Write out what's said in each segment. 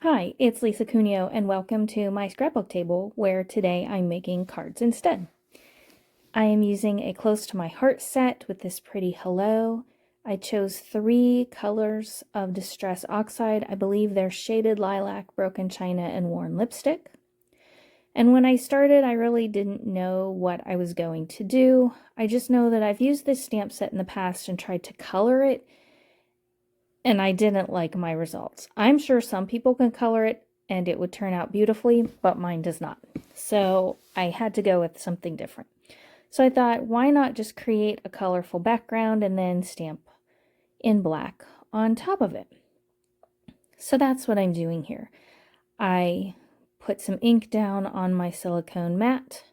Hi, it's Lisa Cuneo, and welcome to my scrapbook table, where today I'm making cards instead. I am using a close to my heart set with this pretty hello. I chose 3 colors of Distress Oxide. I believe they're Shaded Lilac, Broken China, and Worn Lipstick. And when I started, I really didn't know what I was going to do. I just know that I've used this stamp set in the past and tried to color it, and I didn't like my results. I'm sure some people can color it and it would turn out beautifully, but mine does not. So I had to go with something different. So I thought, why not just create a colorful background and then stamp in black on top of it? So that's what I'm doing here. I put some ink down on my silicone mat,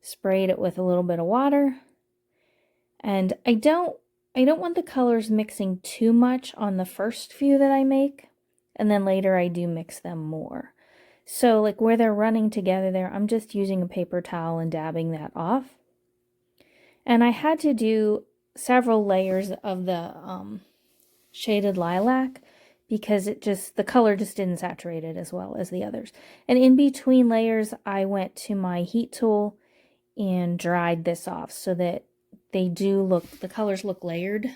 sprayed it with a little bit of water, and I don't want the colors mixing too much on the first few that I make, and then later I do mix them more. So like where they're running together there, I'm just using a paper towel and dabbing that off. And I had to do several layers of the Shaded Lilac because the color just didn't saturate it as well as the others. And in between layers, I went to my heat tool and dried this off so that the colors look layered.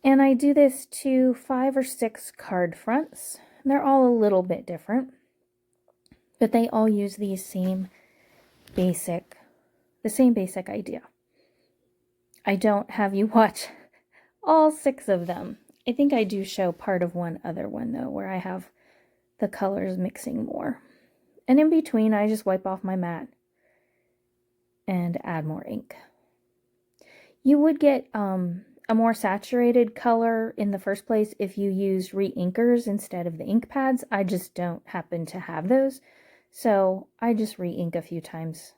And I do this to 5 or 6 card fronts. They're all a little bit different, but they all use the same basic idea. I don't have you watch all 6 of them. I think I do show part of one other one though, where I have the colors mixing more. And in between, I just wipe off my mat and add more ink. You would get a more saturated color in the first place if you used re-inkers instead of the ink pads. I just don't happen to have those, so I just re-ink a few times,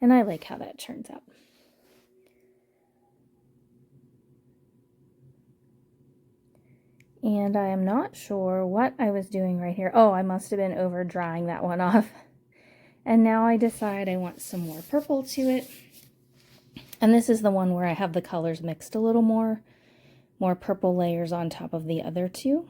and I like how that turns out. And I am not sure what I was doing right here. Oh, I must have been over drying that one off. And now I decide I want some more purple to it. And this is the one where I have the colors mixed a little more purple layers on top of the other 2.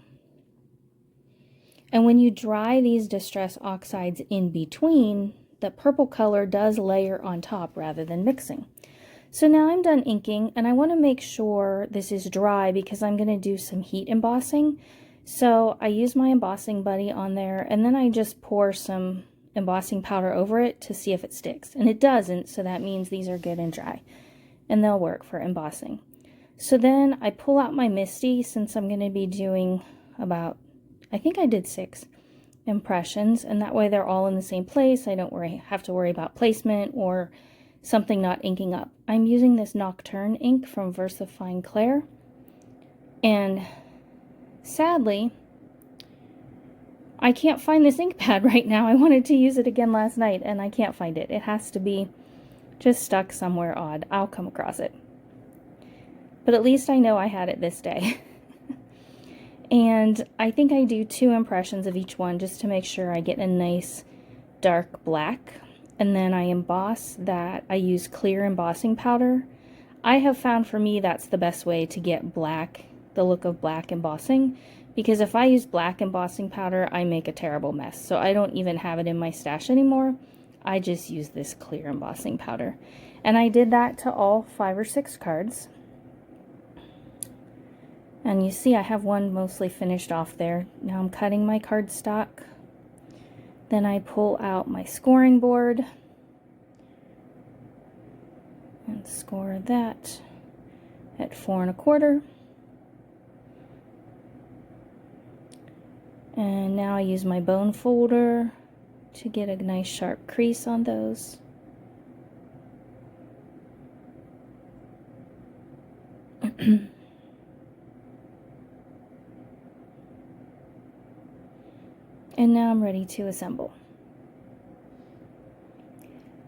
And when you dry these Distress Oxides in between, the purple color does layer on top rather than mixing. So now I'm done inking, and I want to make sure this is dry because I'm going to do some heat embossing. So I use my embossing buddy on there, and then I just pour some embossing powder over it to see if it sticks. And it doesn't, so that means these are good and dry, and they'll work for embossing. So then I pull out my MISTI, since I'm going to be doing about, I think I did 6 impressions, and that way they're all in the same place. I don't have to worry about placement or something not inking up. I'm using this Nocturne ink from VersaFine Clair, and sadly, I can't find this ink pad right now. I wanted to use it again last night, and I can't find it. It has to be just stuck somewhere odd. I'll come across it. But at least I know I had it this day. And I think I do 2 impressions of each one just to make sure I get a nice dark black. And then I emboss that. I use clear embossing powder. I have found for me that's the best way to get black, the look of black embossing, because if I use black embossing powder, I make a terrible mess. So I don't even have it in my stash anymore. I just use this clear embossing powder. And I did that to all 5 or 6 cards. And you see I have one mostly finished off there. Now I'm cutting my cardstock. Then I pull out my scoring board and score that at 4 1/4. And now I use my bone folder to get a nice sharp crease on those. And now I'm ready to assemble.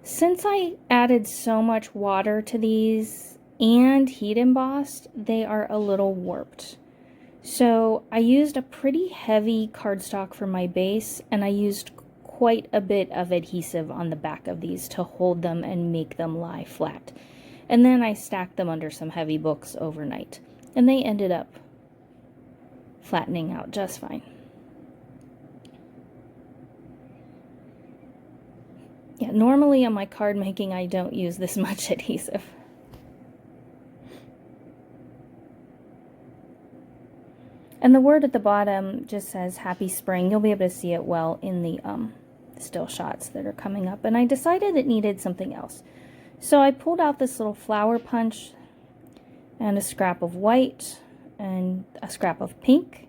Since I added so much water to these and heat embossed, they are a little warped. So I used a pretty heavy cardstock for my base, and I used quite a bit of adhesive on the back of these to hold them and make them lie flat. And then I stacked them under some heavy books overnight, and they ended up flattening out just fine. Yeah, normally on my card making, I don't use this much adhesive. And the word at the bottom just says Happy Spring. You'll be able to see it well in the still shots that are coming up. And I decided it needed something else. So I pulled out this little flower punch and a scrap of white and a scrap of pink.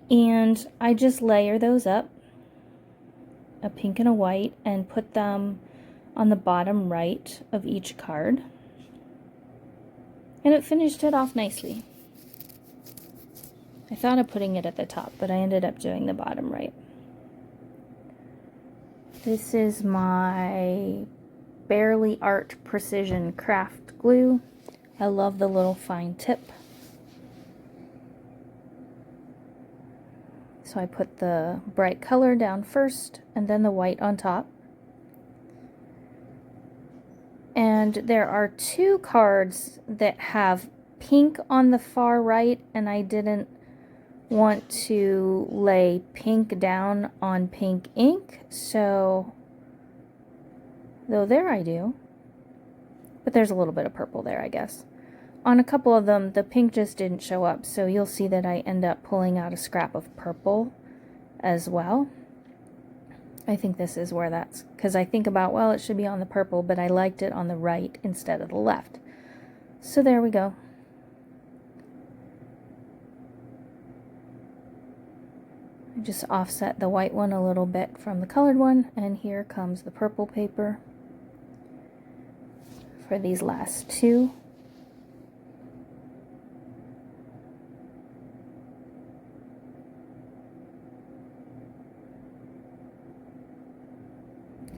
And I just layer those up, a pink and a white, and put them on the bottom right of each card. And it finished it off nicely. I thought of putting it at the top, but I ended up doing the bottom right. This is my Bearly Art Precision Craft Glue. I love the little fine tip. So I put the bright color down first and then the white on top. And there are two cards that have pink on the far right, and I didn't want to lay pink down on pink ink, so though there I do, but there's a little bit of purple there, I guess. On a couple of them, the pink just didn't show up, so you'll see that I end up pulling out a scrap of purple as well. I think this is where that's, because I think about, well, it should be on the purple, but I liked it on the right instead of the left. So there we go. I just offset the white one a little bit from the colored one, and here comes the purple paper for these last two.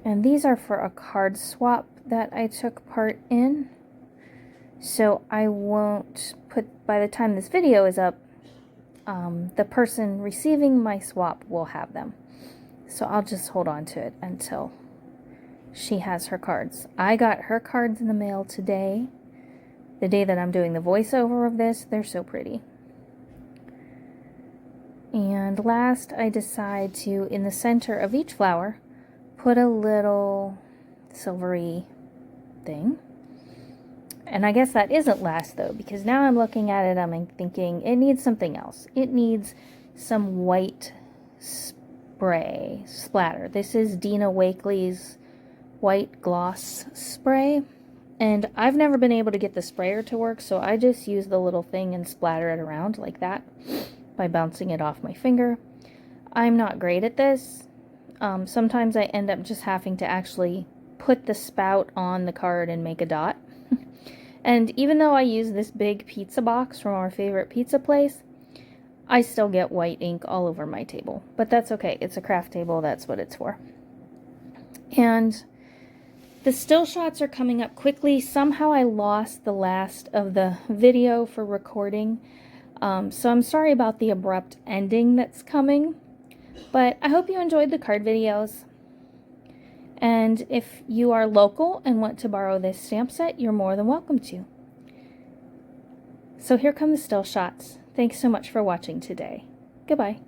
And these are for a card swap that I took part in. So I won't put, by the time this video is up, the person receiving my swap will have them. So I'll just hold on to it until she has her cards. I got her cards in the mail today, the day that I'm doing the voiceover of this. They're so pretty. And last, I decide to, in the center of each flower, put a little silvery thing. And I guess that isn't last though, because now I'm looking at it, I'm thinking it needs something else. It needs some white spray splatter. This is Dina Wakley's white gloss spray. And I've never been able to get the sprayer to work, so I just use the little thing and splatter it around like that by bouncing it off my finger. I'm not great at this. Sometimes I end up just having to actually put the spout on the card and make a dot. And even though I use this big pizza box from our favorite pizza place, I still get white ink all over my table. But that's okay. It's a craft table. That's what it's for. And the still shots are coming up quickly. Somehow I lost the last of the video for recording. So I'm sorry about the abrupt ending that's coming. But I hope you enjoyed the card videos. And if you are local and want to borrow this stamp set, you're more than welcome to. So here come the still shots. Thanks so much for watching today. Goodbye.